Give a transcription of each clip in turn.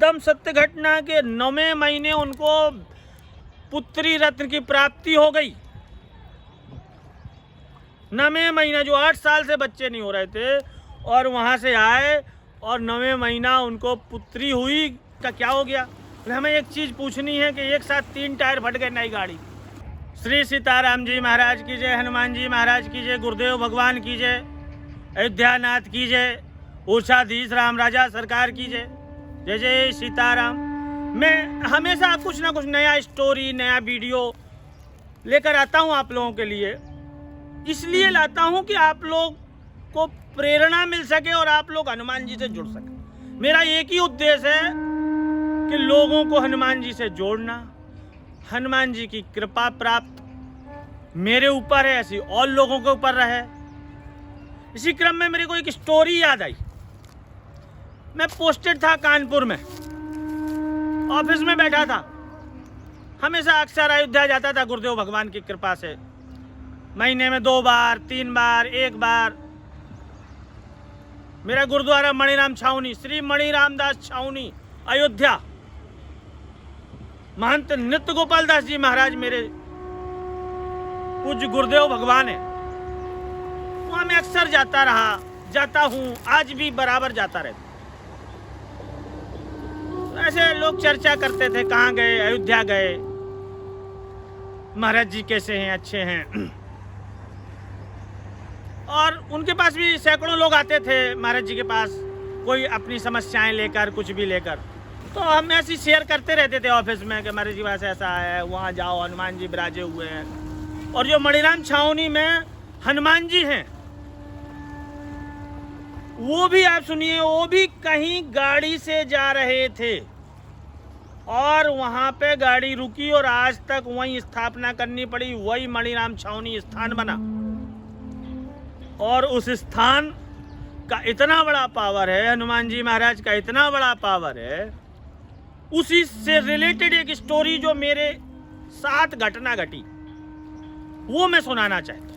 एकदम सत्य घटना के 9वें महीने उनको पुत्री रत्न की प्राप्ति हो गई। 9वें महीना, जो 8 साल से बच्चे नहीं हो रहे थे और वहाँ से आए और 9वें महीना उनको पुत्री हुई। का क्या हो गया? हमें एक चीज़ पूछनी है कि एक साथ 3 टायर फट गए नई गाड़ी। श्री सीताराम जी महाराज की जय, हनुमान जी महाराज की जय, गुरुदेव भगवान की जय, अयोध्यानाथ की जय, उषाधीश राम राजा सरकार की जय, जय जय सीताराम। मैं हमेशा कुछ ना कुछ नया स्टोरी, नया वीडियो लेकर आता हूँ आप लोगों के लिए। इसलिए लाता हूँ कि आप लोग को प्रेरणा मिल सके और आप लोग हनुमान जी से जुड़ सके। मेरा एक ही उद्देश्य है कि लोगों को हनुमान जी से जोड़ना, हनुमान जी की कृपा प्राप्त मेरे ऊपर है, ऐसी और लोगों के ऊपर रहे। इसी क्रम में मेरे को एक स्टोरी याद आई। मैं पोस्टेड था कानपुर में, ऑफिस में बैठा था। हमेशा अक्सर अयोध्या जाता था गुरुदेव भगवान की कृपा से, महीने में 2 बार 3 बार 1 बार। मेरा गुरुद्वारा मणिराम छावनी, श्री मणिराम दास छावनी अयोध्या, महंत नित्य गोपाल दास जी महाराज मेरे पूज्य गुरुदेव भगवान है। वहां मैं अक्सर जाता रहा, जाता हूं, आज भी बराबर जाता रहता। ऐसे लोग चर्चा करते थे, कहाँ गए? अयोध्या गए, महाराज जी कैसे हैं? अच्छे हैं। और उनके पास भी सैकड़ों लोग आते थे महाराज जी के पास, कोई अपनी समस्याएं लेकर, कुछ भी लेकर। तो हम ऐसी शेयर करते रहते थे ऑफिस में कि महाराज जी पास ऐसा है, वहाँ जाओ, हनुमान जी विराजे हुए हैं। और जो मणिराम छावनी में हनुमान जी हैं, वो भी आप सुनिए, वो भी कहीं गाड़ी से जा रहे थे और वहाँ पे गाड़ी रुकी और आज तक वही स्थापना करनी पड़ी, वही मणिराम छावनी स्थान बना। और उस स्थान का इतना बड़ा पावर है, हनुमान जी महाराज का इतना बड़ा पावर है। उसी से रिलेटेड एक स्टोरी जो मेरे साथ घटना घटी, वो मैं सुनाना चाहता हूँ।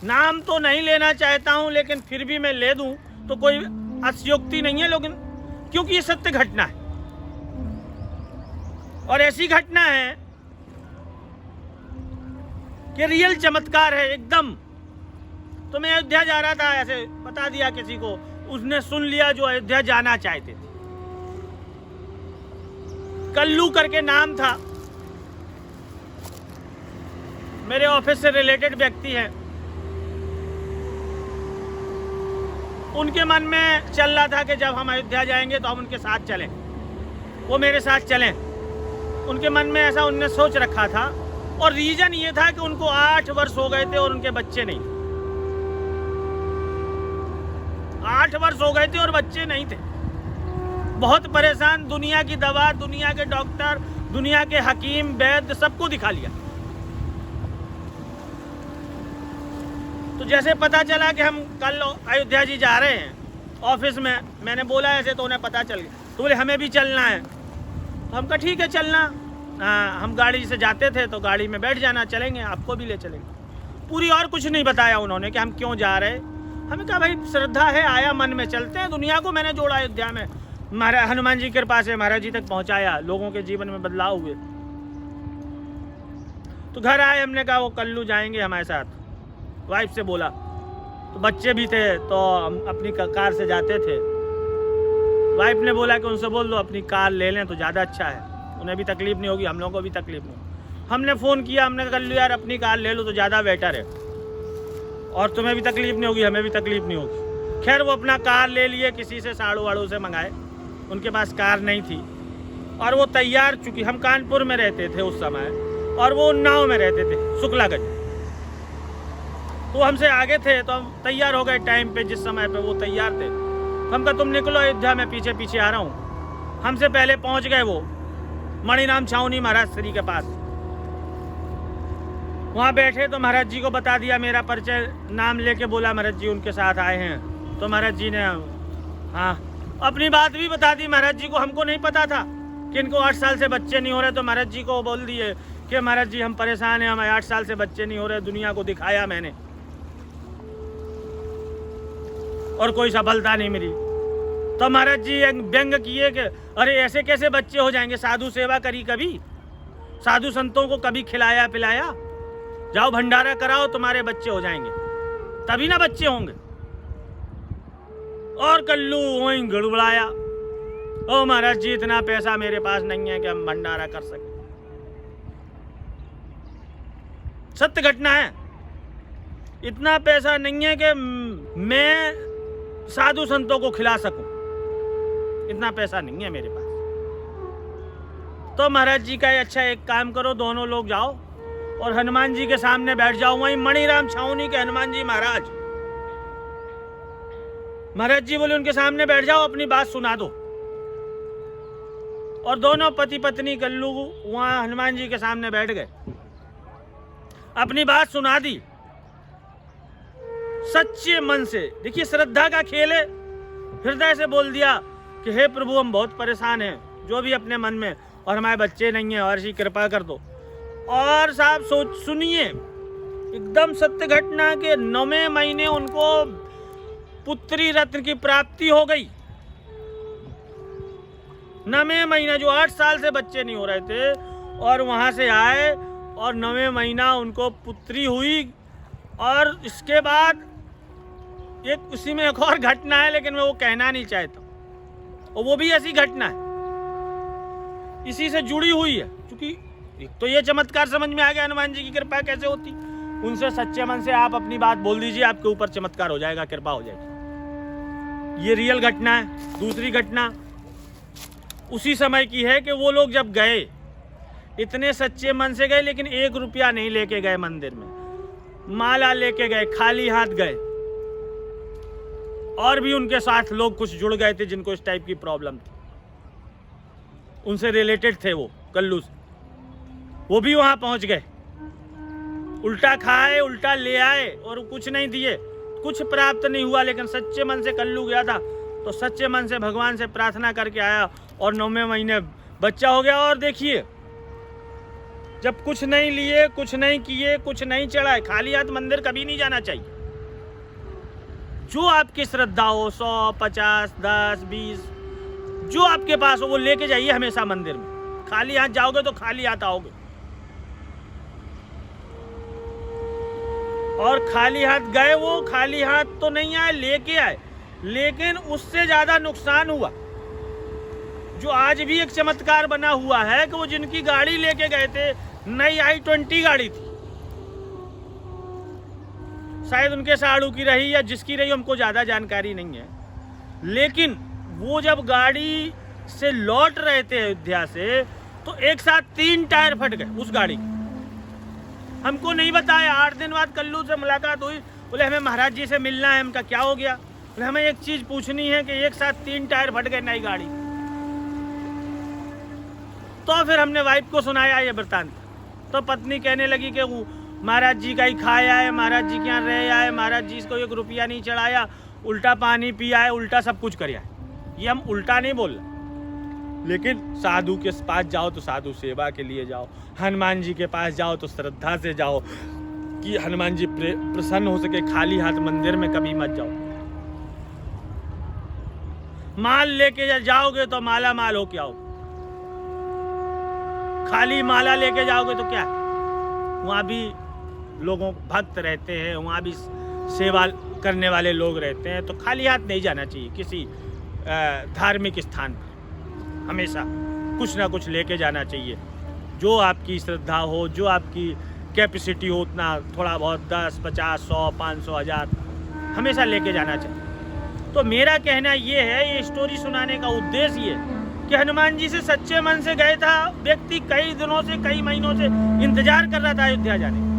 नाम तो नहीं लेना चाहता हूँ, लेकिन फिर भी मैं ले दूं तो कोई अतिशयोक्ति नहीं है, लेकिन क्योंकि ये सत्य घटना है और ऐसी घटना है कि रियल चमत्कार है एकदम। तो मैं अयोध्या जा रहा था, ऐसे बता दिया किसी को, उसने सुन लिया जो अयोध्या जाना चाहते थे। कल्लू करके नाम था, मेरे ऑफिस से रिलेटेड व्यक्ति हैं। उनके मन में चल रहा था कि जब हम अयोध्या जाएंगे तो हम उनके साथ चलें, वो मेरे साथ चलें। उनके मन में ऐसा उनने सोच रखा था। और रीजन ये था कि उनको 8 वर्ष हो गए थे और उनके बच्चे नहीं। 8 वर्ष हो गए थे और बच्चे नहीं थे। बहुत परेशान, दुनिया की दवा, दुनिया के डॉक्टर, दुनिया के हकीम, वैद्य, सबको दिखा लिया। तो जैसे पता चला कि हम कल अयोध्या जी जा रहे हैं, ऑफिस में मैंने बोला ऐसे, तो उन्हें पता चल गया। तो बोले हमें भी चलना है। तो हम कहा ठीक है चलना। हम गाड़ी से जाते थे तो गाड़ी में बैठ जाना, चलेंगे, आपको भी ले चलेंगे। पूरी और कुछ नहीं बताया उन्होंने कि हम क्यों जा रहे। हमें कहा भाई श्रद्धा है, आया मन में, चलते हैं। दुनिया को मैंने जोड़ा अयोध्या में, महाराज हनुमान जी की कृपा से महाराज जी तक पहुंचाया, लोगों के जीवन में बदलाव हुए। तो घर आए, हमने कहा वो कल्लू जाएंगे हमारे साथ, वाइफ से बोला। तो बच्चे भी थे तो हम अपनी कार से जाते थे। वाइफ ने बोला कि उनसे बोल दो अपनी कार ले लें तो ज़्यादा अच्छा है, उन्हें भी तकलीफ नहीं होगी, हम लोगों को भी तकलीफ नहीं। हमने फ़ोन किया, हमने कहा कल्लू यार अपनी कार ले लो तो ज़्यादा बेटर है, और तुम्हें भी तकलीफ नहीं होगी, हमें भी तकलीफ नहीं होगी। खैर वो अपना कार ले लिए, किसी से साड़ू वाड़ू से मंगाए, उनके पास कार नहीं थी। और वो तैयार, चूँकि हम कानपुर में रहते थे उस समय और वो उन्नाव में रहते थे, शुक्लागंज। तो हमसे आगे थे, तो हम तैयार हो गए टाइम पे, जिस समय पे वो तैयार थे। तो हम कहा तुम निकलो अयोध्या, मैं पीछे पीछे आ रहा हूँ। हमसे पहले पहुँच गए वो मणिराम छावनी महाराज श्री के पास। वहाँ बैठे तो महाराज जी को बता दिया मेरा परिचय, नाम लेके बोला महाराज जी उनके साथ आए हैं। तो महाराज जी ने हाँ अपनी बात भी बता दी महाराज जी को। हमको नहीं पता था कि इनको 8 साल से बच्चे नहीं हो रहे। तो महाराज जी को बोल दिए कि महाराज जी हम परेशान हैं, हमें 8 साल से बच्चे नहीं हो रहे, दुनिया को दिखाया मैंने और कोई सफलता नहीं मिली। तो महाराज जी व्यंग किए कि अरे ऐसे कैसे बच्चे हो जाएंगे, साधु सेवा करी कभी, साधु संतों को कभी खिलाया पिलाया, जाओ भंडारा कराओ तुम्हारे बच्चे हो जाएंगे, तभी ना बच्चे होंगे। और कल्लू वहीं गड़बड़ाया, ओ महाराज जी इतना पैसा मेरे पास नहीं है कि हम भंडारा कर सकें। सत्य घटना है, इतना पैसा नहीं है कि मैं साधु संतों को खिला सकूं, इतना पैसा नहीं है मेरे पास। तो महाराज जी का अच्छा एक काम करो, दोनों लोग जाओ और हनुमान जी के सामने बैठ जाओ, वहीं मणिराम छावनी के हनुमान जी महाराज। महाराज जी बोले उनके सामने बैठ जाओ, अपनी बात सुना दो। और दोनों पति पत्नी कल्लू वहां हनुमान जी के सामने बैठ गए, अपनी बात सुना दी सच्चे मन से। देखिए श्रद्धा का खेल है, हृदय से बोल दिया कि हे प्रभु हम बहुत परेशान हैं, जो भी अपने मन में, और हमारे बच्चे नहीं हैं, और ऐसी कृपा कर दो। और साहब सोच सुनिए, एकदम सत्य घटना के 9वें महीने उनको पुत्री रत्न की प्राप्ति हो गई। 9वें महीना, जो 8 साल से बच्चे नहीं हो रहे थे, और वहां से आए और 9वें महीना उनको पुत्री हुई। और इसके बाद एक उसी में एक और घटना है, लेकिन मैं वो कहना नहीं चाहता, और वो भी ऐसी घटना है, इसी से जुड़ी हुई है। क्योंकि एक तो ये चमत्कार समझ में आ गया हनुमान जी की कृपा कैसे होती। उनसे सच्चे मन से आप अपनी बात बोल दीजिए, आपके ऊपर चमत्कार हो जाएगा, कृपा हो जाएगी। ये रियल घटना है। दूसरी घटना उसी समय की है कि वो लोग जब गए, इतने सच्चे मन से गए, लेकिन 1 रुपया नहीं लेके गए मंदिर में, माला लेके गए, खाली हाथ गए। और भी उनके साथ लोग कुछ जुड़ गए थे जिनको इस टाइप की प्रॉब्लम थी, उनसे रिलेटेड थे वो कल्लू से, वो भी वहां पहुंच गए। उल्टा खाए, उल्टा ले आए, और कुछ नहीं दिए, कुछ प्राप्त नहीं हुआ। लेकिन सच्चे मन से कल्लू गया था, तो सच्चे मन से भगवान से प्रार्थना करके आया, और 9वें महीने बच्चा हो गया। और देखिए, जब कुछ नहीं लिए, कुछ नहीं किए, कुछ नहीं चढ़ाए, खाली हाथ मंदिर कभी नहीं जाना चाहिए। जो आपकी श्रद्धा हो, 100, 50, 10, 20, जो आपके पास हो वो लेके जाइए हमेशा मंदिर में। खाली हाथ जाओगे तो खाली हाथ आओगे। और खाली हाथ गए, वो खाली हाथ तो नहीं आए, लेके आए, लेकिन उससे ज्यादा नुकसान हुआ। जो आज भी एक चमत्कार बना हुआ है कि वो जिनकी गाड़ी लेके गए थे, नई i20 गाड़ी थी, शायद उनके साड़ू की रही या जिसकी रही, हमको ज्यादा जानकारी नहीं है। लेकिन वो जब गाड़ी से लौट रहे थे अयोध्या से, तो एक साथ 3 टायर फट गए उस गाड़ी के। हमको नहीं बताया। 8 दिन बाद कल्लू से मुलाकात हुई, बोले हमें महाराज जी से मिलना है। हमका क्या हो गया? बोले हमें एक चीज पूछनी है कि एक साथ 3 टायर फट गए नई गाड़ी। तो फिर हमने वाइफ को सुनाया ये वृतांत। तो पत्नी कहने लगी कि वो महाराज जी का ही खाया है, महाराज जी के यहाँ रह आए, महाराज जी को 1 रुपया नहीं चढ़ाया, उल्टा पानी पिया है, उल्टा सब कुछ कर है। ये हम उल्टा नहीं बोल रहे, लेकिन साधु के पास जाओ तो साधु सेवा के लिए जाओ, हनुमान जी के पास जाओ तो श्रद्धा से जाओ कि हनुमान जी प्रसन्न हो सके। खाली हाथ मंदिर में कभी मत जाओ। माल लेके जाओगे तो माला माल हो के आओ, खाली माला लेके जाओगे तो क्या? वहाँ भी लोगों भक्त रहते हैं, वहाँ भी सेवा करने वाले लोग रहते हैं, तो खाली हाथ नहीं जाना चाहिए किसी धार्मिक स्थान पर। हमेशा कुछ ना कुछ लेके जाना चाहिए, जो आपकी श्रद्धा हो, जो आपकी कैपेसिटी हो, उतना थोड़ा बहुत 10, 50, 100, 500, 1000 हमेशा लेके जाना चाहिए। तो मेरा कहना ये है, ये स्टोरी सुनाने का उद्देश्य ये कि हनुमान जी से सच्चे मन से गए था व्यक्ति, कई दिनों से, कई महीनों से इंतजार कर रहा था अयोध्या जाने।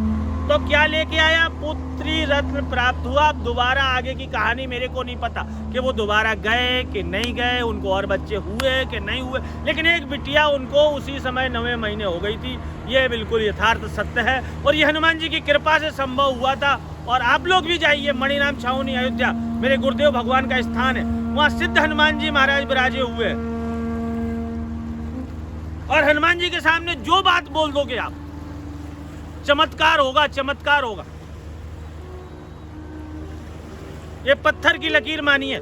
तो क्या लेके आया? पुत्री रत्न प्राप्त हुआ। अब दोबारा आगे की कहानी मेरे को नहीं पता कि वो दोबारा गए कि नहीं गए, उनको और बच्चे हुए कि नहीं हुए, लेकिन एक बिटिया उनको उसी समय 9वें महीने हो गई थी। ये बिल्कुल यथार्थ सत्य है, और ये हनुमान जी की कृपा से संभव हुआ था। और आप लोग भी जाइए, मणिराम छावनी अयोध्या मेरे गुरुदेव भगवान का स्थान है, वहाँ सिद्ध हनुमान जी महाराज विराजे हुए हैं। और हनुमान जी के सामने जो बात बोल दोगे आप, चमत्कार होगा, चमत्कार होगा। ये पत्थर की लकीर मानिए।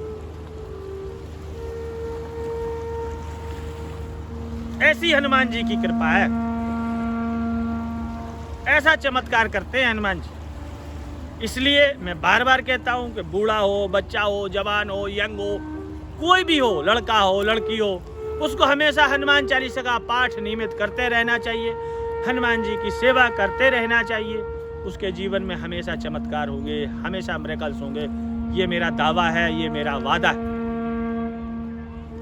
ऐसी हनुमान जी की कृपा है, ऐसा चमत्कार करते हैं हनुमान जी। इसलिए मैं बार बार कहता हूँ कि बूढ़ा हो, बच्चा हो, जवान हो, यंग हो, कोई भी हो, लड़का हो, लड़की हो, उसको हमेशा हनुमान चालीसा का पाठ नियमित करते रहना चाहिए, हनुमान जी की सेवा करते रहना चाहिए। उसके जीवन में हमेशा चमत्कार होंगे, हमेशा मिरेकल्स होंगे। ये मेरा दावा है, ये मेरा वादा है।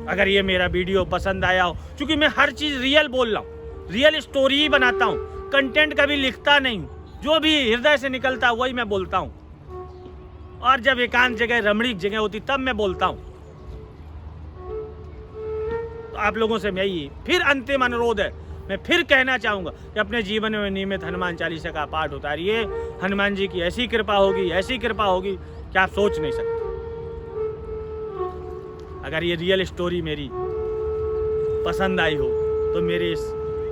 अगर ये मेरा वीडियो पसंद आया हो, क्योंकि मैं हर चीज़ रियल बोल रहा हूँ, रियल स्टोरी ही बनाता हूँ, कंटेंट कभी लिखता नहीं, जो भी हृदय से निकलता है वही मैं बोलता हूँ। और जब एकांत जगह, रमणीक जगह होती तब मैं बोलता हूँ। तो आप लोगों से मैं यही फिर अंतिम अनुरोध है, मैं फिर कहना चाहूँगा कि अपने जीवन में नियमित हनुमान चालीसा का पाठ उतारिए। हनुमान जी की ऐसी कृपा होगी, ऐसी कृपा होगी कि आप सोच नहीं सकते। अगर ये रियल स्टोरी मेरी पसंद आई हो तो मेरे इस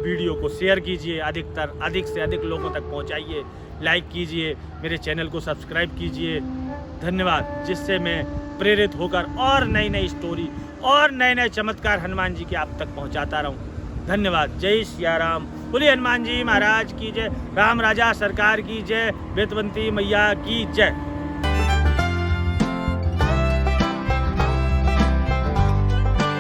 वीडियो को शेयर कीजिए, अधिक से अधिक लोगों तक पहुंचाइए, लाइक कीजिए, मेरे चैनल को सब्सक्राइब कीजिए। धन्यवाद, जिससे मैं प्रेरित होकर और नई नई स्टोरी और नए नए चमत्कार हनुमान जी के आप तक पहुंचाता रहूं। धन्यवाद। जय सिया राम। बोलिए हनुमान जी महाराज की जय, राम राजा सरकार की जय, वेदवंती मैया की जय।